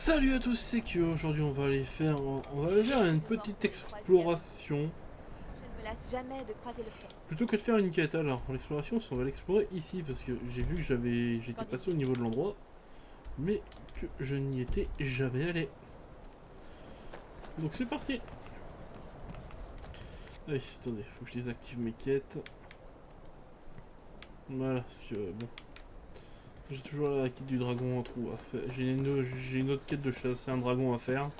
Salut à tous, c'est Kyo. Aujourd'hui on va aller faire une petite exploration. Je ne me lasse jamais de croiser le fait. Plutôt que de faire une quête, alors l'exploration, on va l'explorer ici parce que j'ai vu que j'étais Qu'en passé au dites-vous? niveau de l'endroit, mais que je n'y étais jamais allé. Donc c'est parti. Allez, attendez, faut que je désactive mes quêtes. Voilà, parce que bon, j'ai toujours la quête du dragon en trou à faire. J'ai une autre quête de chasser un dragon à faire.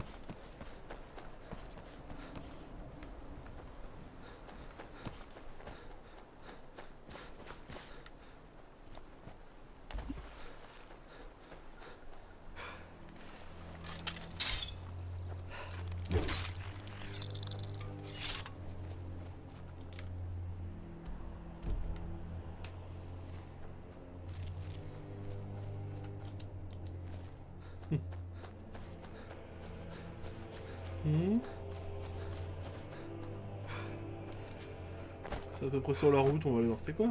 Hmm. C'est à peu près sur la route, on va aller voir c'est quoi.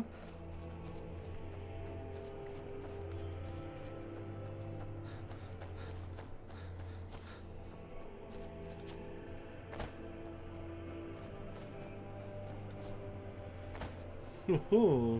Oh oh.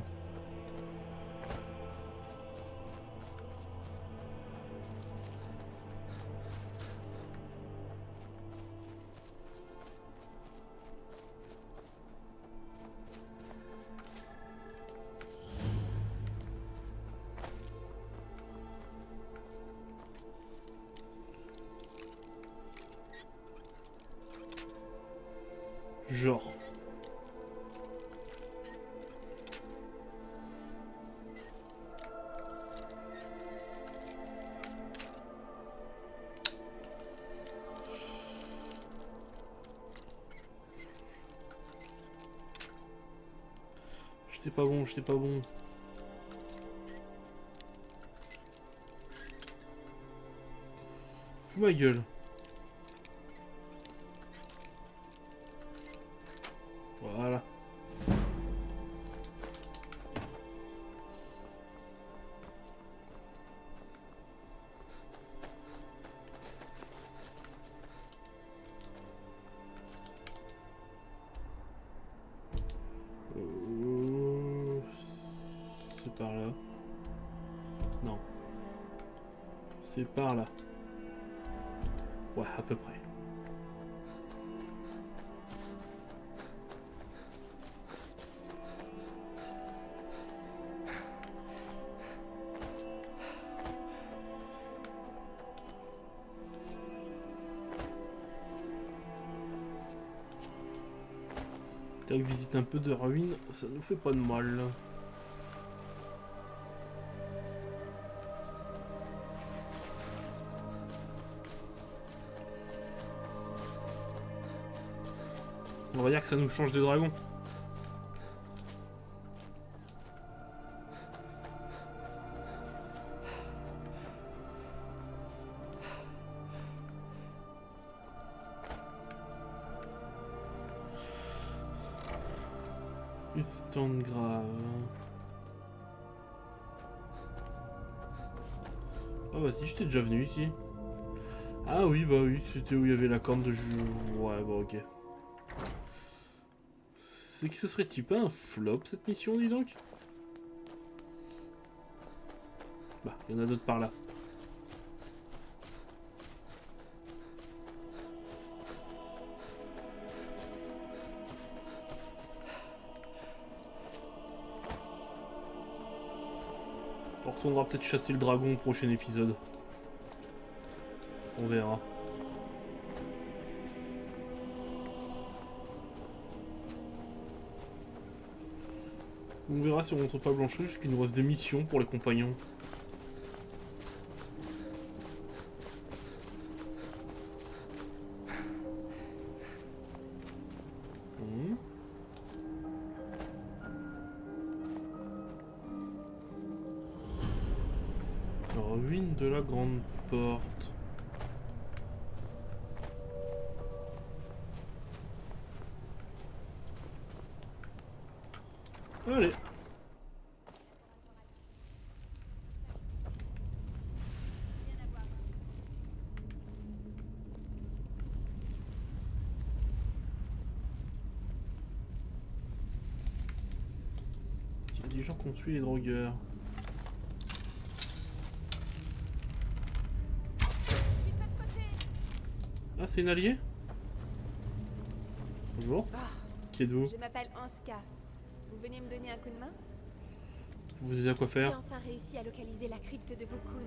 Genre. J'étais pas bon, j'étais pas bon. Fous ma gueule. Voilà. Euh, C'est par là. Non. C'est par là. Ouais, à peu près. Tac, visite un peu de ruines, ça nous fait pas de mal. On va dire que ça nous change des dragons. Putain de grave. Ah vas-y, j'étais déjà venu ici. Ah oui, bah oui, c'était où il y avait la corne de jus. Ouais, bah ok. C'est que ce serait-il pas un flop cette mission, dis donc? Bah, il y en a d'autres par là. On retournera peut-être chasser le dragon au prochain épisode. On verra. On verra si on rentre pas Blancheruche, qu'il nous reste des missions pour les compagnons. Hmm. Ruine de la grande porte. Allez. intelligents qu'on suit les drogueurs. Ah, c'est une alliée? Bonjour. Qui êtes-vous? Je m'appelle Anska. Vous venez me donner un coup de main? Vous avez à quoi J'ai faire? enfin réussi à localiser la crypte de Vokun.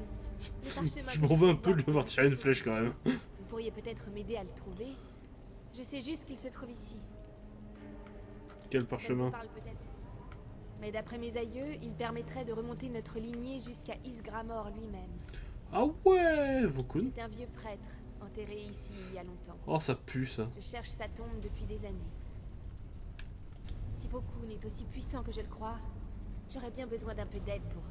Le parchemin Je que m'en veux un vous peu de voir devoir tirer une flèche quand même. Vous pourriez peut-être m'aider à le trouver. Je sais juste qu'il se trouve ici. Quel Ça ne parchemin? vous parle peut-être. Mais d'après mes aïeux, il permettrait de remonter notre lignée jusqu'à Isgramor lui-même. Ah ouais, Vokun. C'est un vieux prêtre, enterré ici il y a longtemps. Oh, ça pue ça. Je cherche sa tombe depuis des années. Si Vokun est aussi puissant que je le crois, j'aurais bien besoin d'un peu d'aide pour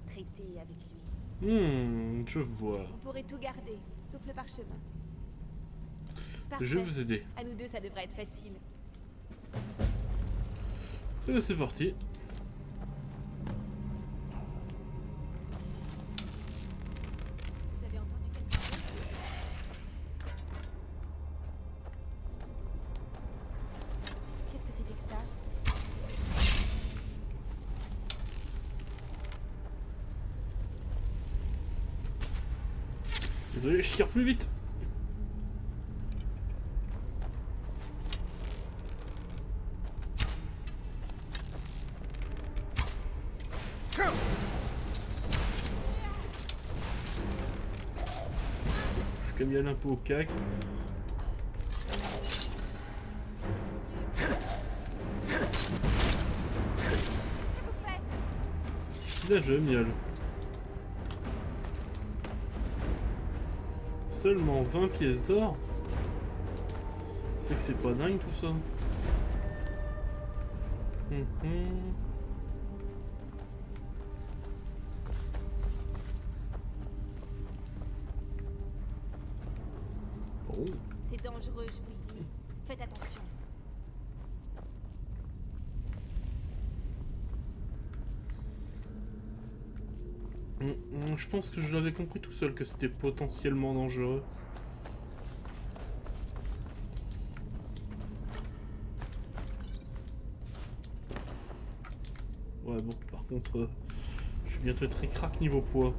traiter avec lui. Je vois. Vous pourrez tout garder, sauf le parchemin. Je vais Parfait. vous aider. À nous deux, ça devrait être facile. Et c'est parti. Vous avez entendu quelque chose? Qu'est-ce que c'était que ça? Désolé, je tire plus vite. Je camiole un peu au cac. Là, je miaule. Seulement 20 pièces d'or. C'est que c'est pas dingue tout ça. Oh. C'est dangereux, je vous le dis. Faites attention. Je pense que je l'avais compris tout seul que c'était potentiellement dangereux. Ouais bon, par contre, je suis bientôt très crack niveau poids.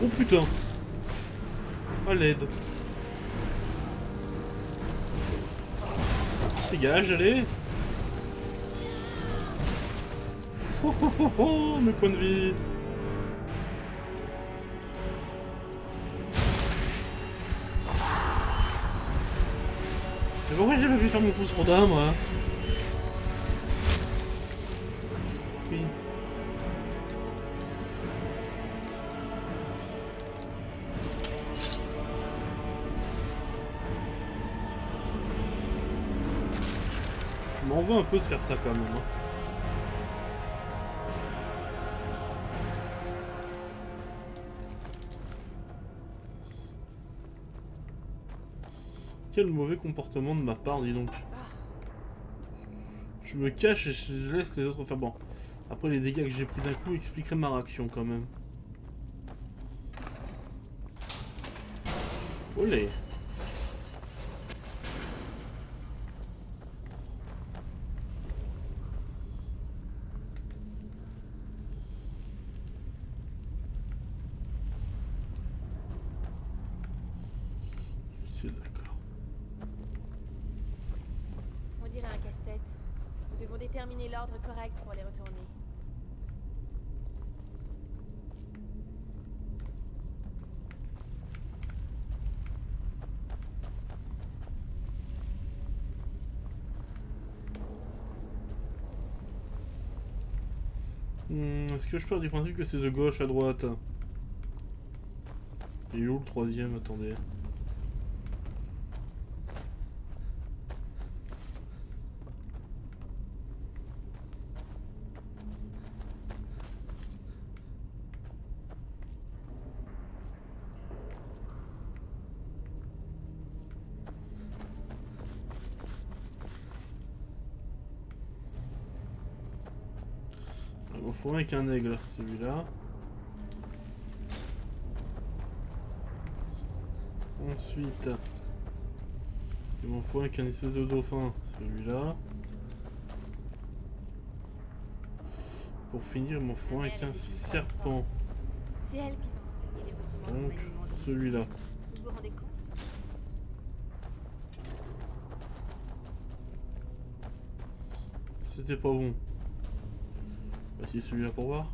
Oh putain! À l'aide! Dégage, allez! Oh, oh, oh, oh, mes points de vie! Mais pourquoi j'ai pas pu faire mon fou sourda, moi? Oui. Je m'en veux un peu de faire ça quand même. Hein. Quel mauvais comportement de ma part, dis donc. Je me cache et je laisse les autres faire. Bon, après les dégâts que j'ai pris d'un coup expliqueraient ma réaction quand même. Olé. C'est d'accord. On dirait un casse-tête. Nous devons déterminer l'ordre correct pour les retourner. Est-ce que je pars du principe que c'est de gauche à droite? Et où le troisième? Attendez. m'en faut un avec un aigle, celui-là. Ensuite, il m'en faut un avec un espèce de dauphin, celui-là. Pour finir, il m'en faut un avec un serpent. C'est elle qui m'a enseigné les rudiments du Donc, maniement de celui-là. Vous vous rendez compte? C'était pas bon. Bah, c'est celui-là pour voir.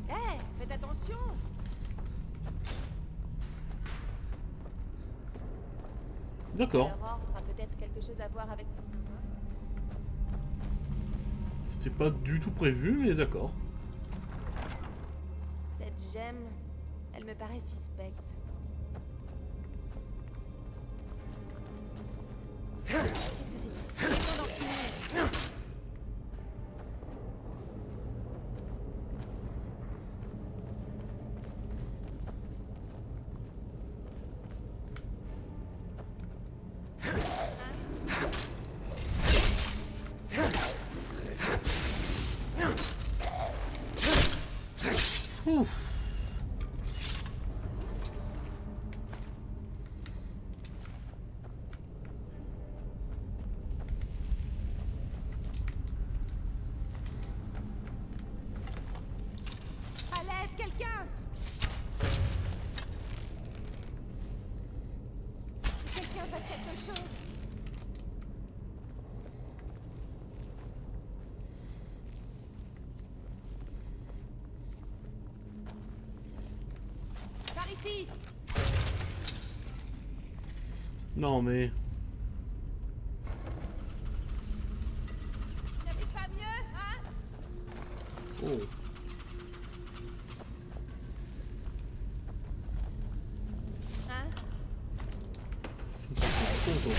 Hé, faites attention! D'accord. Leur ordre a peut-être quelque chose à voir avec ce symbole. C'était pas du tout prévu, mais d'accord. Cette gemme, elle me paraît suspecte. Qu'est-ce que c'est? Il est temps d'en finir. Ouf. À l'aide, quelqu'un! Que quelqu'un fasse quelque chose! Par ici! Non, mais... Vous n'avez pas mieux, hein? Oh. Hein? Content.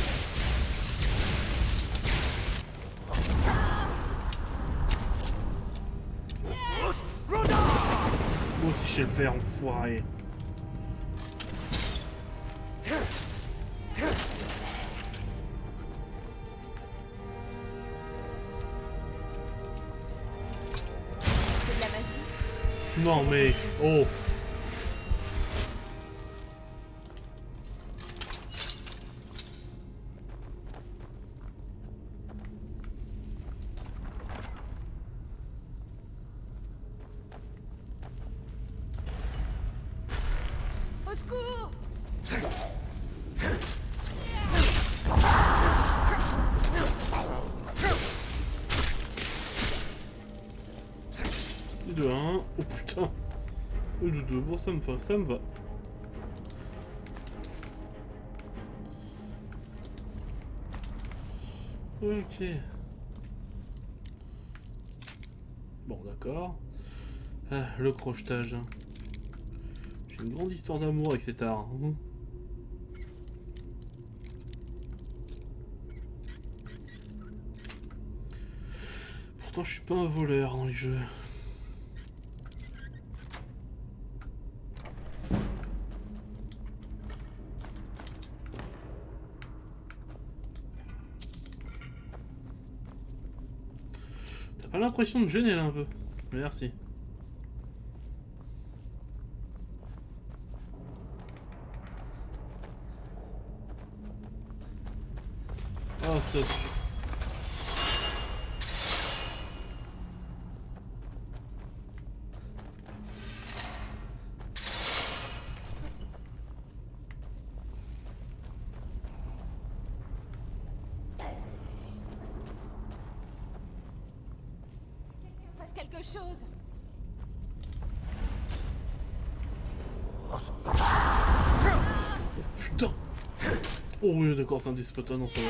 Moi aussi je sais le faire, enfoiré. C'est de la magie. Non mais... Oh. Au secours! Et de 1. Oh putain. Et de 2. Bon, ça me va, ça me va. Ok. Bon, d'accord. Ah, le crochetage. J'ai une grande histoire d'amour avec cet art. Hein. Pourtant, je suis pas un voleur dans les jeux. T'as pas l'impression de gêner là un peu? Merci. Oh, ça. Fasse quelque chose! Putain. Oh oui, d'accord, c'est un despote, non, ça va.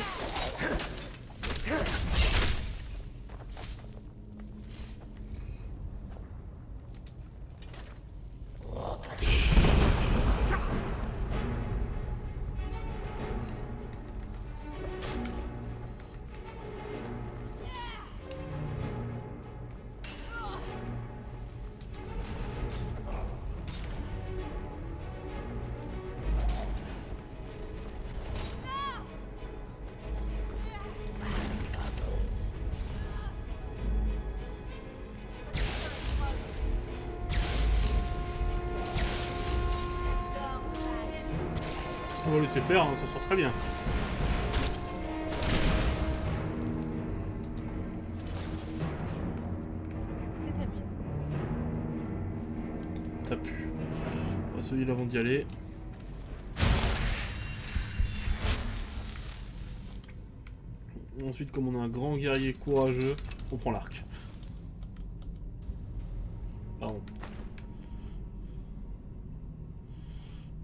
On va laisser faire, hein, ça sort très bien. C'est amusant. Ça pue. On va celui-là avant d'y aller. Ensuite, comme on a un grand guerrier courageux, on prend l'arc. Pardon.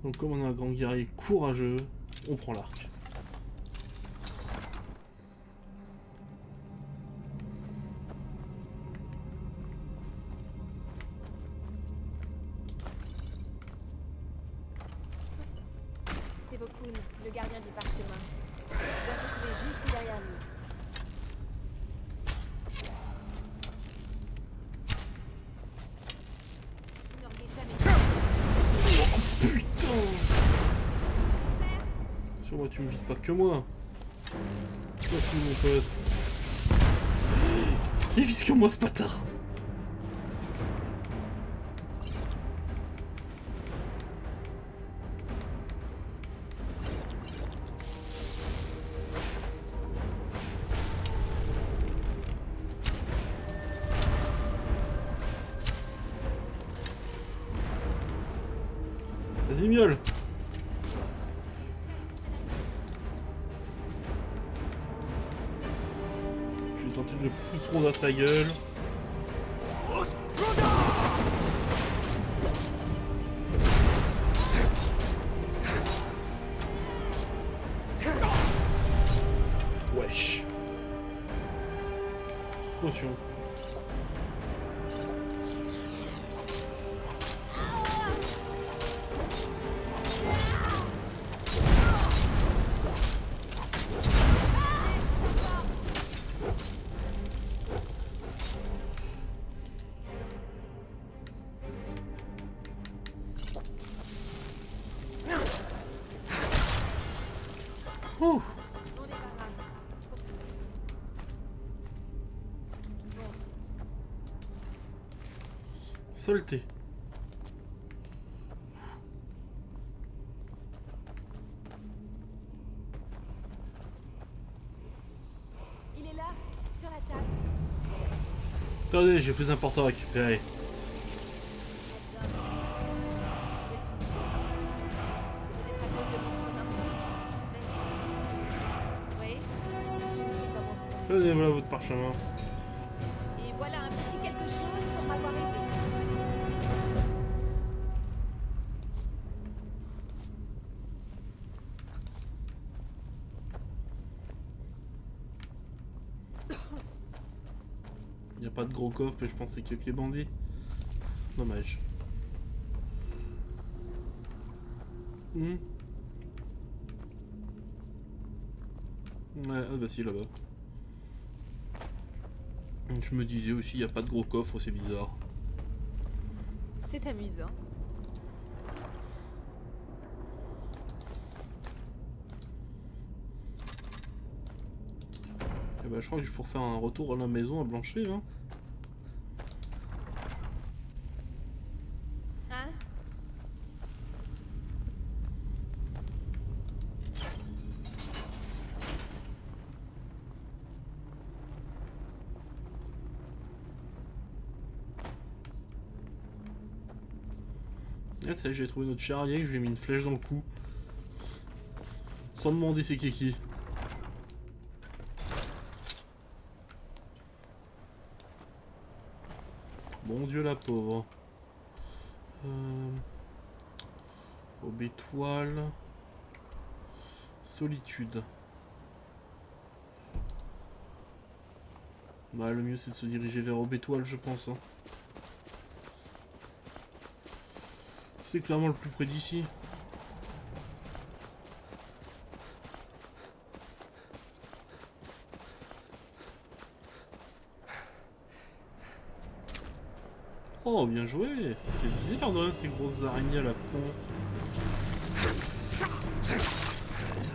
Donc comme on a un grand guerrier courageux, on prend l'arc. C'est Vokun, le gardien du parchemin. Il doit se trouver juste derrière lui. Vous n'auriez jamais... Putain! Sur moi, tu me vises pas que moi. Toi aussi, mon pote. Il vise que moi, ce bâtard. Vas-y, miaule. Je vais tenter de le foutre dans sa gueule. Wesh. Potion. Ouh. Bon débarras. Saleté. Il est là, sur la table. Attendez, j'ai plus important à récupérer. C'est peut-être à cause de mon sang nordique. Mais... Oui, je ne sais comment. Tenez, voilà votre parchemin. Et voilà un petit quelque chose pour m'avoir aidé. Il n'y a pas de gros coffre, mais je pensais qu'il y a que les bandits. Dommage. Ouais, ah bah si, là-bas. Je me disais aussi, il n'y a pas de gros coffre, c'est bizarre. C'est amusant. Et bah je crois que je pourrais faire un retour à la maison à Blanchet, hein. Hein? Ah, ça y est, j'ai trouvé notre cher allié, je lui ai mis une flèche dans le cou. Sans demander c'est qui. Bon Dieu la pauvre. Aube étoile. Solitude. Bah le mieux c'est de se diriger vers Aube étoile je pense. Hein. C'est clairement le plus près d'ici. Oh, bien joué. Ça fait bizarre de ces grosses araignées à la con. Ça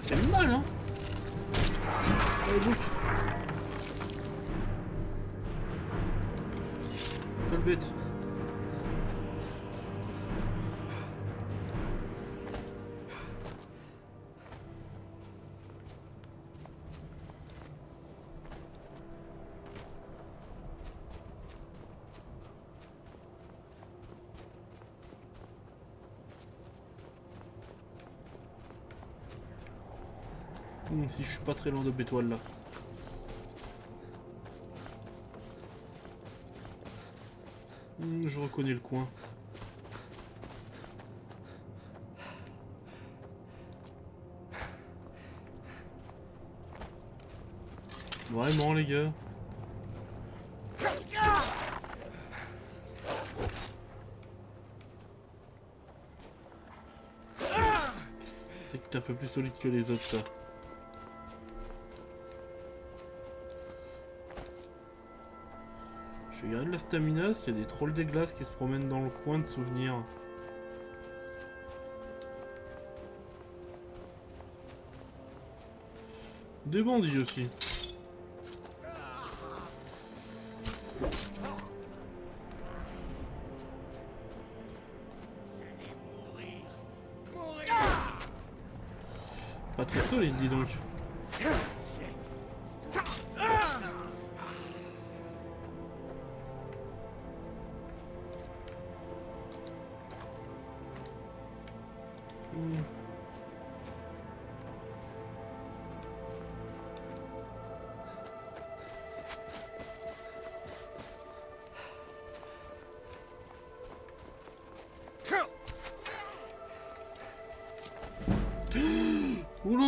fait mal, hein. Allez, bouffe. Quelle bête. Si je suis pas très loin de Bétoile là. Je reconnais le coin. Vraiment les gars. C'est que t'es un peu plus solide que les autres ça. Je vais garder de la stamina parce qu'il y a des trolls des glaces qui se promènent dans le coin de souvenirs. Des bandits aussi. Pas très solide, dis donc. Oula!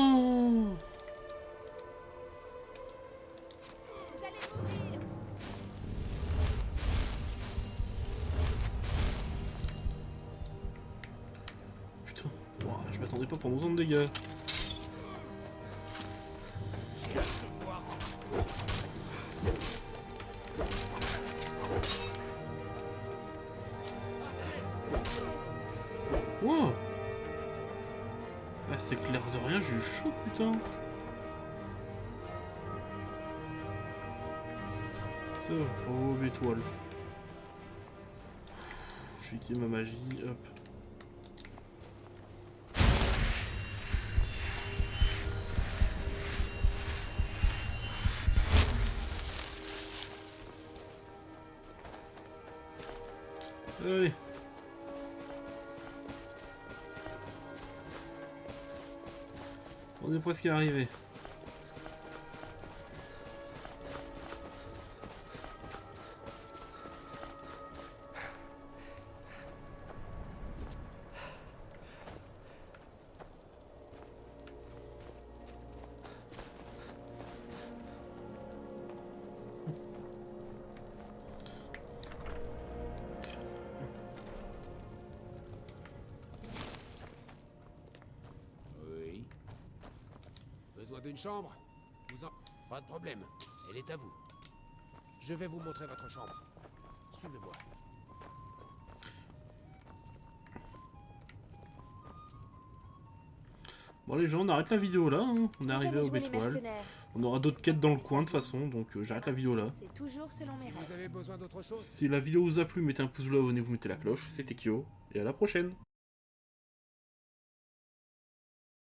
Vous allez mourir. Putain, ouah, je m'attendais pas pour autant de dégâts. Wow! Ah, c'est clair de rien, j'ai eu chaud, putain! Ça, oh, étoile. J'ai utilisé ma magie, hop. Allez! On est presque arrivé. Oui. Besoin d'une chambre? Pas de problème. Elle est à vous. Je vais vous montrer votre chambre. Suivez-moi. Bon les gens, on arrête la vidéo là, hein. On est arrivé Jamais au joué les Bétoile. mercenaires. On aura d'autres quêtes dans le coin de toute façon, donc j'arrête la vidéo là. C'est toujours selon mes Si règles. vous avez besoin d'autre chose, Si la vidéo vous a plu, mettez un pouce bleu, abonnez-vous, mettez la cloche. C'était Kyo, et à la prochaine!